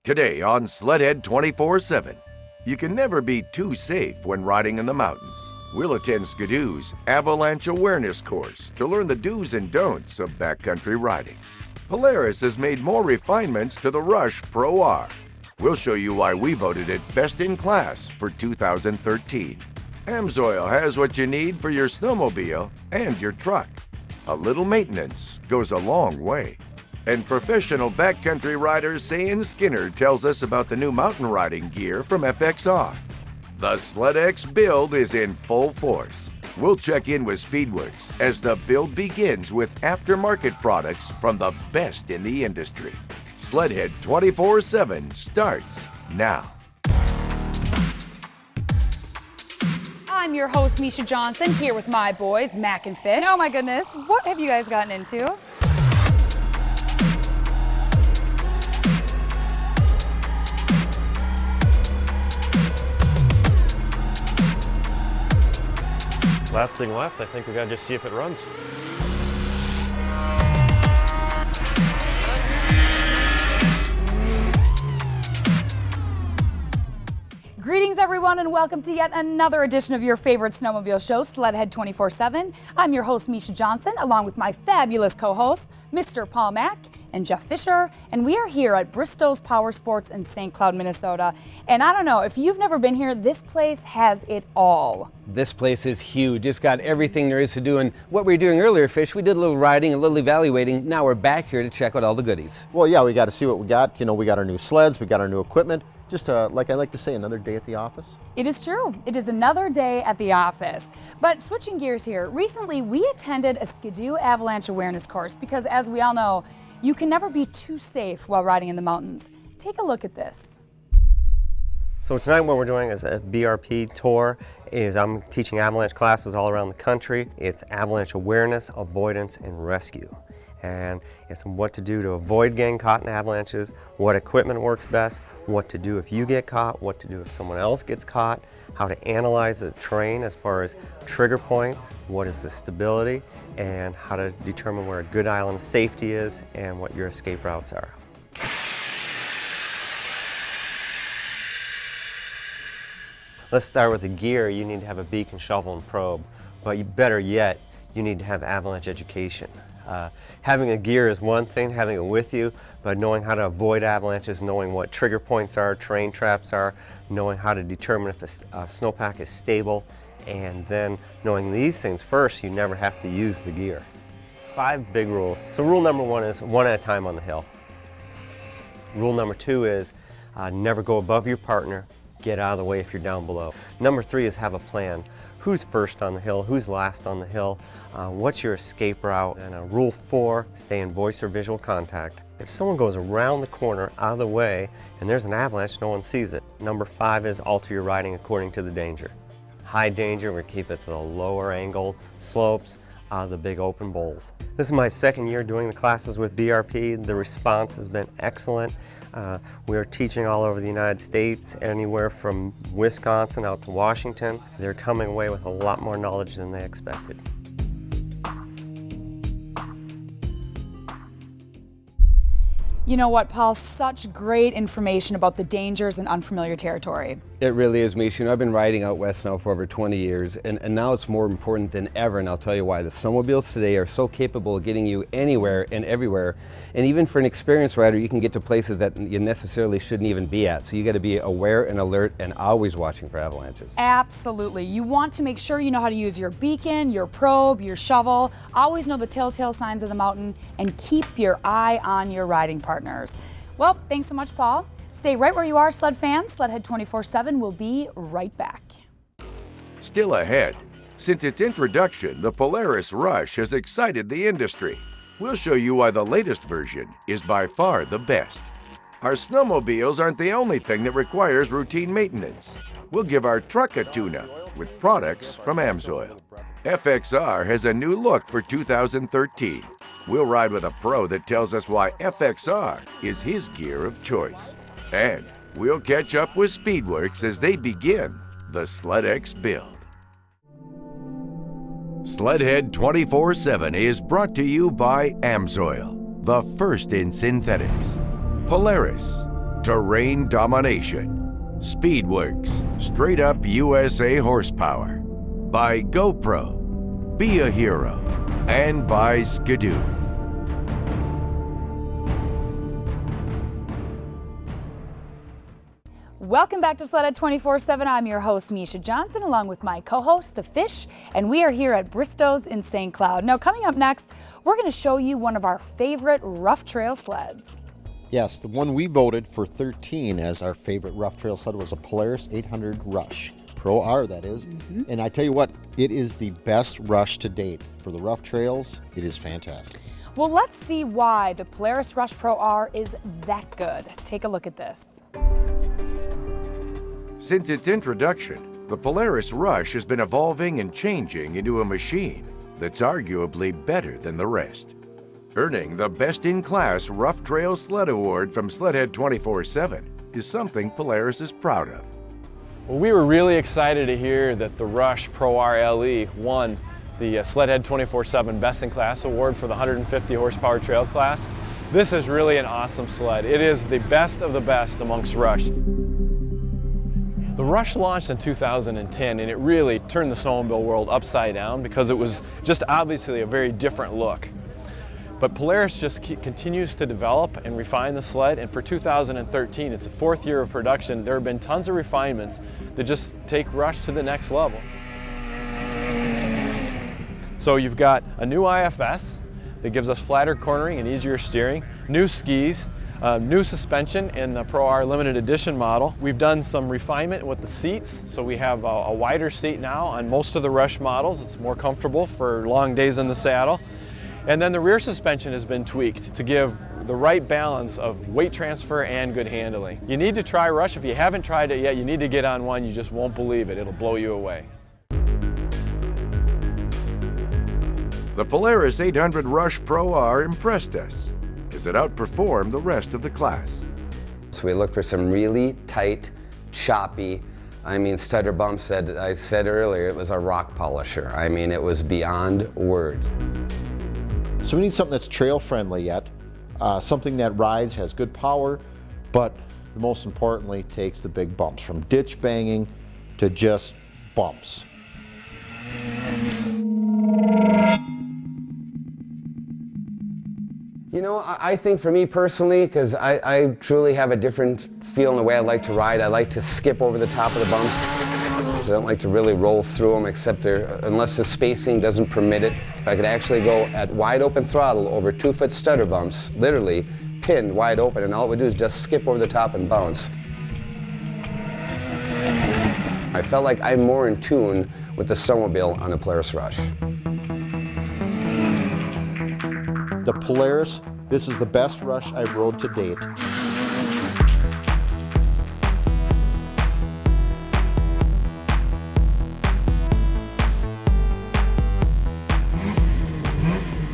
Today on SLEDHEAD 24/7, you can never be too safe when riding in the mountains. We'll attend Skidoo's Avalanche Awareness Course to learn the do's and don'ts of backcountry riding. Polaris has made more refinements to the Rush Pro R. We'll show you why we voted it best in class for 2013. AMSOIL has what you need for your snowmobile and your truck. A little maintenance goes a long way. And professional backcountry rider Sayan Skinner tells us about the new mountain riding gear from FXR. The SLEDX build is in full force. We'll check in with Speedworks as the build begins with aftermarket products from the best in the industry. SLEDHEAD 24/7 starts now. I'm your host, Misha Johnson, here with my boys, Mac and Fish. Oh my goodness, what have you guys gotten into? Last thing left, I think we gotta just see if it runs. Greetings, everyone, and welcome to yet another edition of your favorite snowmobile show, SLEDHEAD 24/7. I'm your host, Misha Johnson, along with my fabulous co-hosts, Mr. Paul Mack and Jeff Fisher, and we are here at Bristow's Power Sports in St. Cloud, Minnesota. And I don't know, if you've never been here, this place has it all. This place is huge. It's got everything there is to do. And what we were doing earlier, Fish, we did a little riding, a little evaluating. Now we're back here to check out all the goodies. Well, yeah, we got to see what we got. You know, we got our new sleds, we got our new equipment. Just like I like to say, another day at the office. It is true. It is another day at the office. But switching gears here, recently we attended a Skidoo Avalanche Awareness course because, as we all know, you can never be too safe while riding in the mountains. Take a look at this. So tonight what we're doing is a BRP tour. I'm teaching avalanche classes all around the country. It's avalanche awareness, avoidance, and rescue. And it's what to do to avoid getting caught in avalanches, what equipment works best, what to do if you get caught, what to do if someone else gets caught, how to analyze the terrain as far as trigger points, what is the stability, and how to determine where a good island of safety is and what your escape routes are. Let's start with the gear. You need to have a beacon, shovel, and probe, but better yet, you need to have avalanche education. Having a gear is one thing, having it with you, but knowing how to avoid avalanches, knowing what trigger points are, terrain traps are, knowing how to determine if the snowpack is stable, and then knowing these things first, you never have to use the gear. 5 big rules. So rule number 1 is 1 at a time on the hill. Rule number 2 is never go above your partner, get out of the way if you're down below. Number 3 is have a plan. Who's first on the hill, who's last on the hill, what's your escape route, and rule 4, stay in voice or visual contact. If someone goes around the corner out of the way and there's an avalanche, no one sees it. Number 5 is alter your riding according to the danger. High danger, we keep it to the lower angle slopes, the big open bowls. This is my second year doing the classes with BRP. The response has been excellent. We are teaching all over the United States, anywhere from Wisconsin out to Washington. They're coming away with a lot more knowledge than they expected. You know what, Paul? Such great information about the dangers in unfamiliar territory. It really is, Misha. You know, I've been riding out west now for over 20 years, and now it's more important than ever, and I'll tell you why. The snowmobiles today are so capable of getting you anywhere and everywhere, and even for an experienced rider, you can get to places that you necessarily shouldn't even be at. So you got to be aware and alert and always watching for avalanches. Absolutely. You want to make sure you know how to use your beacon, your probe, your shovel. Always know the telltale signs of the mountain, and keep your eye on your riding partners. Well, thanks so much, Paul. Stay right where you are, sled fans. SLEDHEAD 24/7 will be right back. Still ahead, since its introduction, the Polaris Rush has excited the industry. We'll show you why the latest version is by far the best. Our snowmobiles aren't the only thing that requires routine maintenance. We'll give our truck a tune-up with products from AMSOIL. FXR has a new look for 2013. We'll ride with a pro that tells us why FXR is his gear of choice. And we'll catch up with Speedworks as they begin the SLEDX build. SLEDHEAD 24/7 is brought to you by AMSOIL, the first in synthetics, Polaris, Terrain domination. Speedworks, straight up USA horsepower. By GoPro, Be a Hero, and by Skidoo. Welcome back to SLEDHEAD 24/7. I'm your host, Misha Johnson, along with my co-host, The Fish, and we are here at Bristow's in St. Cloud. Now, coming up next, we're going to show you one of our favorite rough trail sleds. Yes, the one we voted for 13 as our favorite rough trail sled was a Polaris 800 Rush. Pro R, that is. And I tell you what, it is the best Rush to date. For the rough trails, it is fantastic. Well, let's see why the Polaris Rush Pro R is that good. Take a look at this. Since its introduction, the Polaris Rush has been evolving and changing into a machine that's arguably better than the rest. Earning the Best-in-Class Rough Trail Sled Award from SLEDHEAD 24/7 is something Polaris is proud of. Well, we were really excited to hear that the Rush Pro R LE won the SLEDHEAD 24/7 Best-in-Class Award for the 150 horsepower trail class. This is really an awesome sled. It is the best of the best amongst Rush. The Rush launched in 2010 and it really turned the snowmobile world upside down because it was just obviously a very different look. But Polaris just continues to develop and refine the sled, and for 2013, it's the 4th year of production. There have been tons of refinements that just take Rush to the next level. So you've got a new IFS that gives us flatter cornering and easier steering, new skis, new suspension in the Pro R limited edition model. We've done some refinement with the seats, so we have a wider seat now on most of the Rush models. It's more comfortable for long days in the saddle. And then the rear suspension has been tweaked to give the right balance of weight transfer and good handling. You need to try Rush. If you haven't tried it yet, you need to get on one. You just won't believe it. It'll blow you away. The Polaris 800 Rush Pro R impressed us as it outperformed the rest of the class. So we looked for some really tight, choppy, stutter bumps that I said earlier, it was a rock polisher. It was beyond words. So we need something that's trail friendly yet, something that rides, has good power, but most importantly takes the big bumps, from ditch banging to just bumps. You know, I think for me personally, because I truly have a different feel in the way I like to ride, I like to skip over the top of the bumps. I don't like to really roll through them unless the spacing doesn't permit it. I could actually go at wide open throttle over 2-foot stutter bumps, literally pinned wide open, and all it would do is just skip over the top and bounce. I felt like I'm more in tune with the snowmobile on the Polaris Rush. The Polaris, this is the best Rush I've rode to date.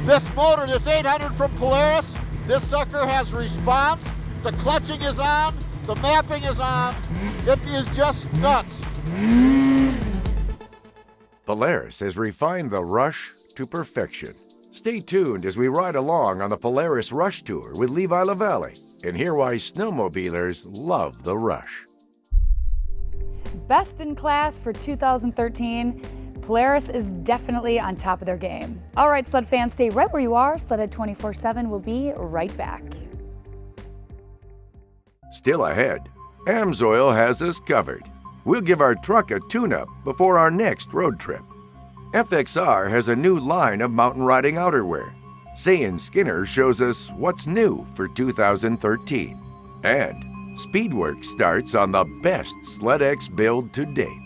This motor, this 800 from Polaris, this sucker has response, the clutching is on, the mapping is on, it is just nuts. Polaris has refined the Rush to perfection. Stay tuned as we ride along on the Polaris Rush Tour with Levi LaValle and hear why snowmobilers love the Rush. Best in class for 2013. Polaris is definitely on top of their game. All right, sled fans, stay right where you are. SLEDHEAD 24/7 will be right back. Still ahead, AMSOIL has us covered. We'll give our truck a tune-up before our next road trip. FXR has a new line of mountain riding outerwear. Sayan Skinner shows us what's new for 2013. And Speedworks starts on the best SLEDX build to date.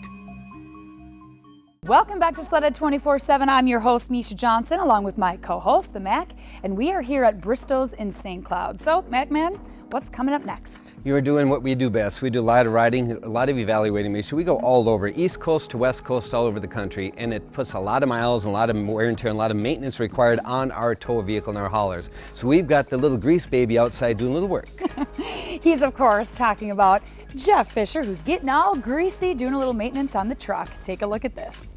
Welcome back to SLEDHEAD 24/7. I'm your host, Misha Johnson, along with my co-host, the Mac, and we are here at Bristow's in St. Cloud. So, Mac Man, what's coming up next? You are doing what we do best. We do a lot of riding, a lot of evaluating. So we go all over, East Coast to West Coast, all over the country, and it puts a lot of miles and a lot of wear and tear and a lot of maintenance required on our tow vehicle and our haulers. So we've got the little grease baby outside doing a little work. He's, of course, talking about Jeff Fisher, who's getting all greasy doing a little maintenance on the truck. Take a look at this.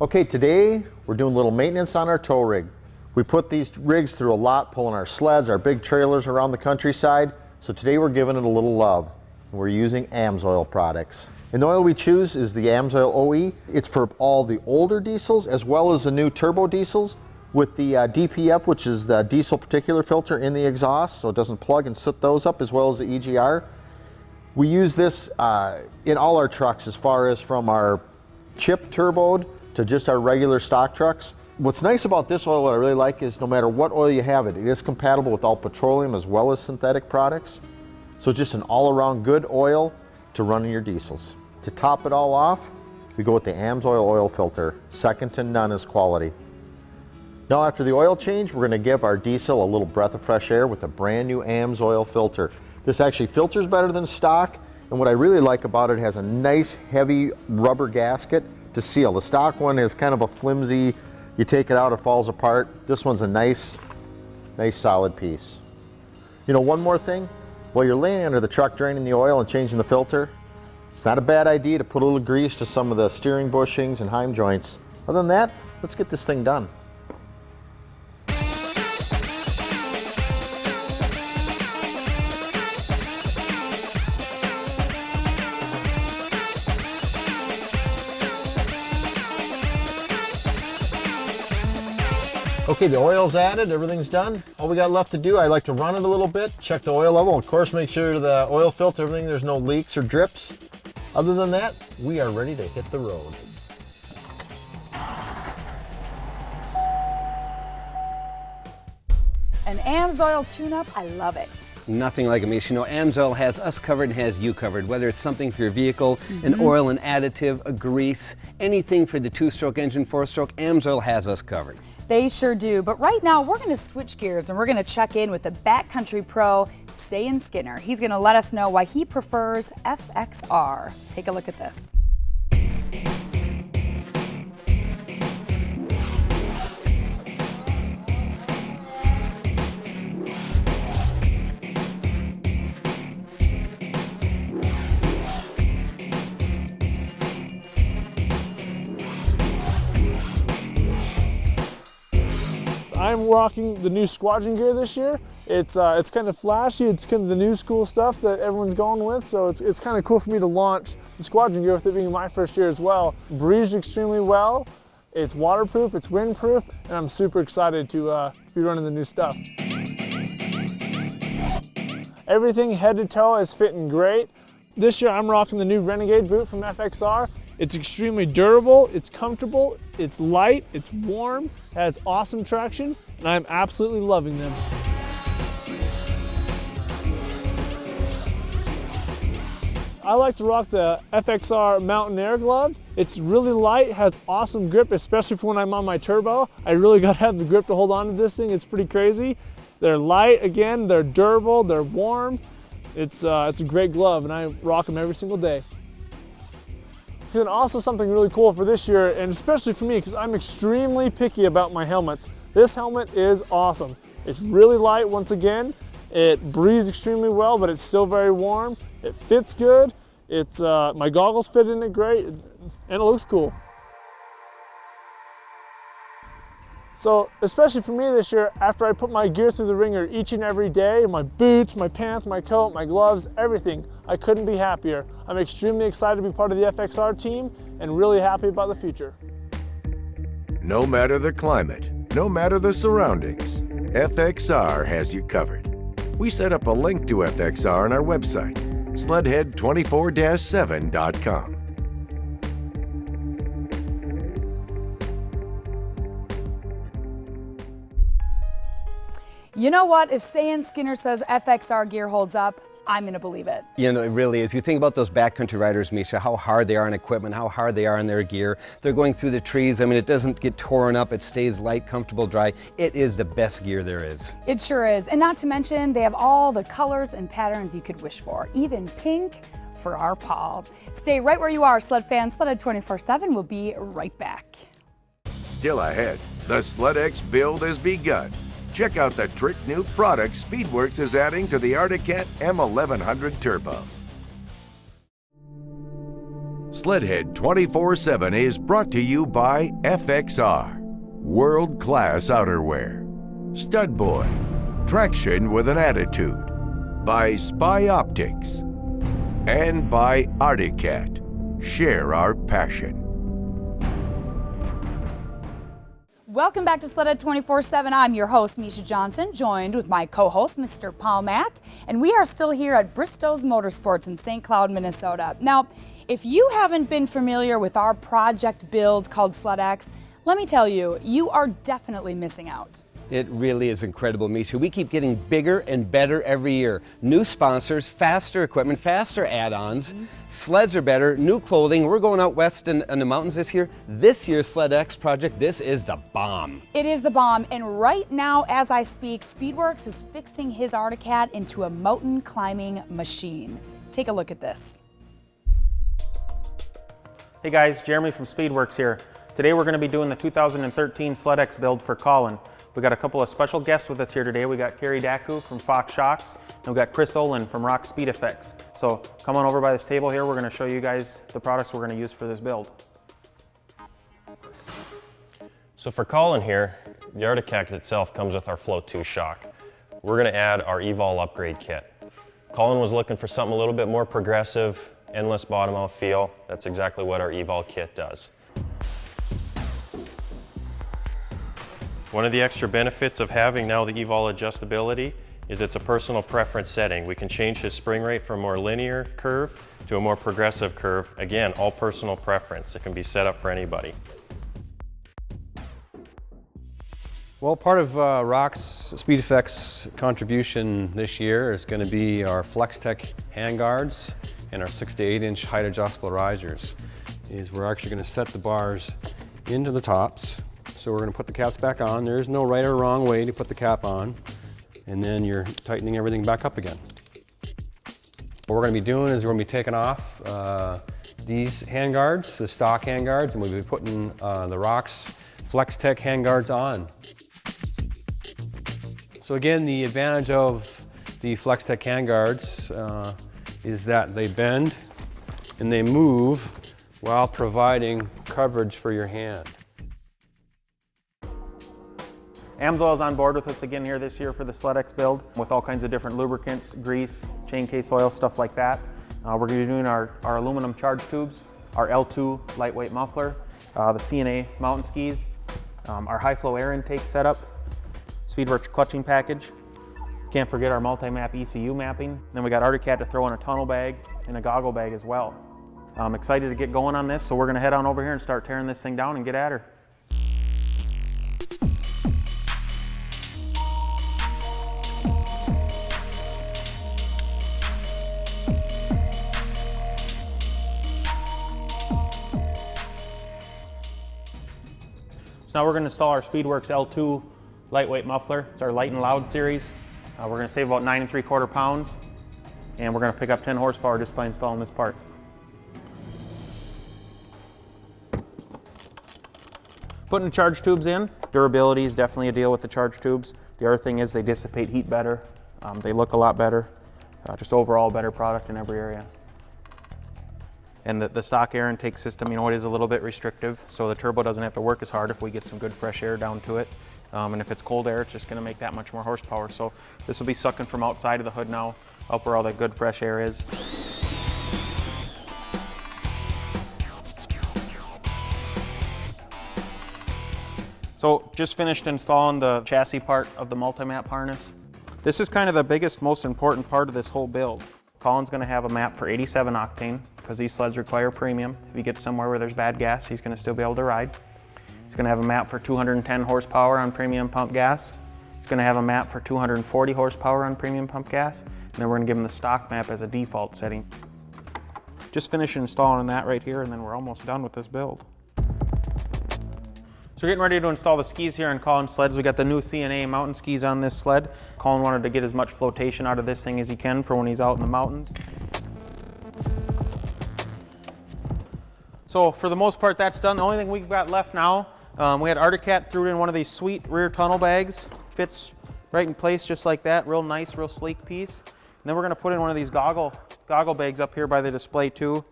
Okay, today we're doing a little maintenance on our tow rig. We put these rigs through a lot, pulling our sleds, our big trailers around the countryside. So today we're giving it a little love. We're using AMSOIL products. And the oil we choose is the AMSOIL OE. It's for all the older diesels as well as the new turbo diesels with the DPF, which is the diesel particulate filter in the exhaust, so it doesn't plug and soot those up, as well as the EGR. We use this in all our trucks, as far as from our chip turboed to just our regular stock trucks. What's nice about this oil, what I really like, is no matter what oil you have it is compatible with all petroleum as well as synthetic products. So it's just an all-around good oil to run in your diesels. To top it all off, we go with the AMSOIL oil filter. Second to none is quality. Now after the oil change, we're going to give our diesel a little breath of fresh air with a brand new AMSOIL filter. This actually filters better than stock, and what I really like about it, has a nice heavy rubber gasket to seal. The stock one is kind of a flimsy, you take it out, it falls apart. This one's a nice solid piece. You know, one more thing, while you're laying under the truck draining the oil and changing the filter, it's not a bad idea to put a little grease to some of the steering bushings and heim joints. Other than that, let's get this thing done. Okay, the oil's added, everything's done. All we got left to do, I like to run it a little bit, check the oil level, of course make sure the oil filter, everything, there's no leaks or drips. Other than that, we are ready to hit the road. An AMSOIL tune-up, I love it. Nothing like it, Misha. You know, AMSOIL has us covered and has you covered, whether it's something for your vehicle, an oil, an additive, a grease, anything for the 2-stroke engine, 4-stroke, AMSOIL has us covered. They sure do, but right now we're going to switch gears and we're going to check in with the backcountry pro, Sayan Skinner. He's going to let us know why he prefers FXR. Take a look at this. I'm rocking the new squadron gear this year. It's kind of flashy. It's kind of the new school stuff that everyone's going with. So it's kind of cool for me to launch the squadron gear with it being my first year as well. Breathes extremely well. It's waterproof, it's windproof, and I'm super excited to be running the new stuff. Everything head to toe is fitting great. This year I'm rocking the new Renegade boot from FXR. It's extremely durable, it's comfortable, it's light, it's warm, has awesome traction, and I'm absolutely loving them. I like to rock the FXR Mountain Air glove. It's really light, has awesome grip, especially for when I'm on my turbo. I really gotta have the grip to hold on to this thing, it's pretty crazy. They're light, again, they're durable, they're warm. It's a great glove, and I rock them every single day. And also something really cool for this year, and especially for me, because I'm extremely picky about my helmets. This helmet is awesome. It's really light, once again. It breathes extremely well, but it's still very warm. It fits good. It's my goggles fit in it great, and it looks cool. So, especially for me this year, after I put my gear through the ringer each and every day, my boots, my pants, my coat, my gloves, everything, I couldn't be happier. I'm extremely excited to be part of the FXR team and really happy about the future. No matter the climate, no matter the surroundings, FXR has you covered. We set up a link to FXR on our website, SLEDHEAD24-7.com. You know what? If Sayan Skinner says FXR gear holds up, I'm gonna believe it. You know, it really is. You think about those backcountry riders, Misha, how hard they are on equipment, how hard they are on their gear. They're going through the trees. I mean, it doesn't get torn up. It stays light, comfortable, dry. It is the best gear there is. It sure is. And not to mention, they have all the colors and patterns you could wish for, even pink for our Paul. Stay right where you are, Sled fans. SLEDHEAD 24/7 will be right back. Still ahead, the SLEDX build has begun. Check out the trick new product Speedworks is adding to the Arctic M1100 Turbo. SLEDHEAD 24/7 is brought to you by FXR, world-class outerwear. Stud Boy, traction with an attitude. by Spy Optics, and by Articat. Share our passion. Welcome back to SLEDHEAD 24/7. I'm your host, Misha Johnson, joined with my co-host, Mr. Paul Mack, and we are still here at Bristow's Motorsports in St. Cloud, Minnesota. Now, if you haven't been familiar with our project build called SLEDX, let me tell you, you are definitely missing out. It really is incredible, Misha. We keep getting bigger and better every year. New sponsors, faster equipment, faster add-ons. Sleds are better, new clothing. We're going out west in the mountains this year. This year's SLEDX project, this is the bomb. It is the bomb, and right now, as I speak, Speedworks is fixing his Articat into a mountain climbing machine. Take a look at this. Hey guys, Jeremy from Speedworks here. Today we're going to be doing the 2013 SLEDX build for Colin. We got a couple of special guests with us here today. We got Carrie Daku from Fox Shocks, and we got Chris Olin from Rock Speed Effects. So come on over by this table here. We're going to show you guys the products we're going to use for this build. So for Colin here, the Articat itself comes with our Flow 2 shock. We're going to add our Evol upgrade kit. Colin was looking for something a little bit more progressive, endless bottom out feel. That's exactly what our Evol kit does. One of the extra benefits of having now the Evol adjustability is it's a personal preference setting. We can change his spring rate from a more linear curve to a more progressive curve. Again, all personal preference. It can be set up for anybody. Well, part of Rock's Speed Effects contribution this year is going to be our FlexTech handguards and our 6 to 8 inch height adjustable risers. We're actually going to set the bars into the tops. So we're going to put the caps back on. There is no right or wrong way to put the cap on. And then you're tightening everything back up again. What we're going to be doing is we're going to be taking off these handguards, the stock handguards, and we'll be putting the Rock's FlexTech handguards on. So again, the advantage of the FlexTech handguards is that they bend and they move while providing coverage for your hand. AMSOIL is on board with us again here this year for the SLEDX build with all kinds of different lubricants, grease, chain case oil, stuff like that. We're going to be doing our aluminum charge tubes, our L2 lightweight muffler, the CNA mountain skis, our high flow air intake setup, Speedworks clutching package. Can't forget our multi-map ECU mapping. Then we got Articat to throw in a tunnel bag and a goggle bag as well. I'm excited to get going on this, so we're going to head on over here and start tearing this thing down and get at her. So now we're going to install our Speedworks L2 lightweight muffler. It's our light and loud series. We're going to save about 9 3/4 pounds, and we're going to pick up 10 horsepower just by installing this part. Putting the charge tubes in, durability is definitely a deal with the charge tubes. The other thing is they dissipate heat better. They look a lot better. Just overall better product in every area. And the stock air intake system, you know, it is a little bit restrictive, so the turbo doesn't have to work as hard if we get some good fresh air down to it. And if it's cold air, it's just going to make that much more horsepower. So this will be sucking from outside of the hood now, up where all that good fresh air is. So just finished installing the chassis part of the multi-map harness. This is kind of the biggest, most important part of this whole build. Colin's going to have a map for 87 octane because these sleds require premium. If you get somewhere where there's bad gas, he's going to still be able to ride. He's going to have a map for 210 horsepower on premium pump gas. He's going to have a map for 240 horsepower on premium pump gas. And then we're going to give him the stock map as a default setting. Just finished installing that right here, and then we're almost done with this build. So we're getting ready to install the skis here on Colin's sleds. We got the new CNA mountain skis on this sled. Colin wanted to get as much flotation out of this thing as he can for when he's out in the mountains. So for the most part, that's done. The only thing we've got left now, we had Articat threw it in one of these sweet rear tunnel bags. Fits right in place just like that. Real nice, real sleek piece. And then we're going to put in one of these goggle bags up here by the display too.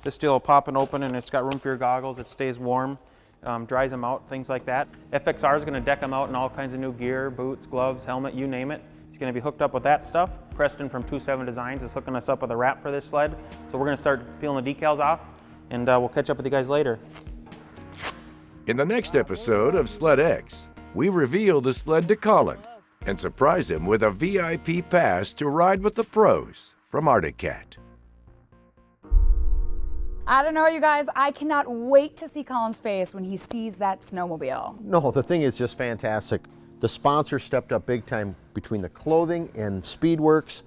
This deal will pop and open, and it's got room for your goggles. It stays warm. Dries them out, things like that. FXR is going to deck them out in all kinds of new gear, boots, gloves, helmet, you name it. It's going to be hooked up with that stuff. Preston from 27 Designs is hooking us up with a wrap for this sled. So we're going to start peeling the decals off, and we'll catch up with you guys later. In the next episode of Sled X, we reveal the sled to Colin and surprise him with a VIP pass to ride with the pros from Arctic Cat. I don't know, you guys. I cannot wait to see Colin's face when he sees that snowmobile. No, the thing is just fantastic. The sponsor stepped up big time between the clothing and Speedworks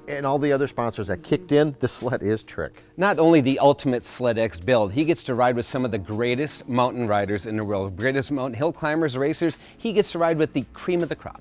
and all the other sponsors that kicked in. This sled is trick. Not only the ultimate Sled X build, he gets to ride with some of the greatest mountain riders in the world, greatest mountain hill climbers, racers. He gets to ride with the cream of the crop.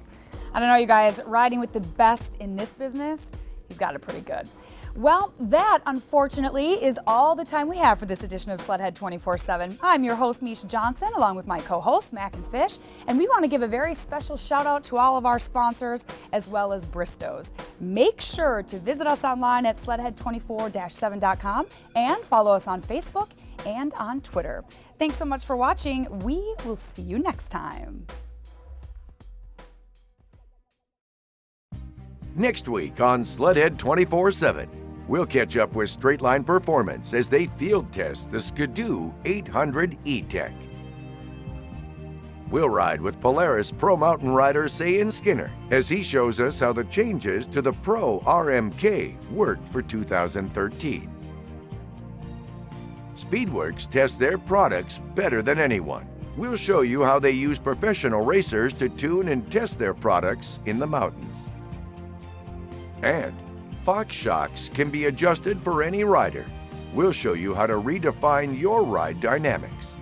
I don't know, you guys. Riding with the best in this business, he's got it pretty good. Well, that, unfortunately, is all the time we have for this edition of SLEDHEAD 24/7. I'm your host, Misha Johnson, along with my co-hosts, Mac and Fish, and we want to give a very special shout out to all of our sponsors, as well as Bristow's. Make sure to visit us online at SLEDHEAD24-7.com and follow us on Facebook and on Twitter. Thanks so much for watching. We will see you next time. Next week on SLEDHEAD 24/7, we'll catch up with Straight Line Performance as they field test the Skidoo 800 E-Tech. We'll ride with Polaris Pro Mountain rider Sayan Skinner as he shows us how the changes to the Pro RMK worked for 2013. Speedworks tests their products better than anyone. We'll show you how they use professional racers to tune and test their products in the mountains. And Fox shocks can be adjusted for any rider. We'll show you how to redefine your ride dynamics.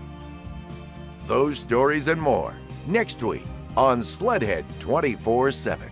Those stories and more next week on SLEDHEAD 24/7.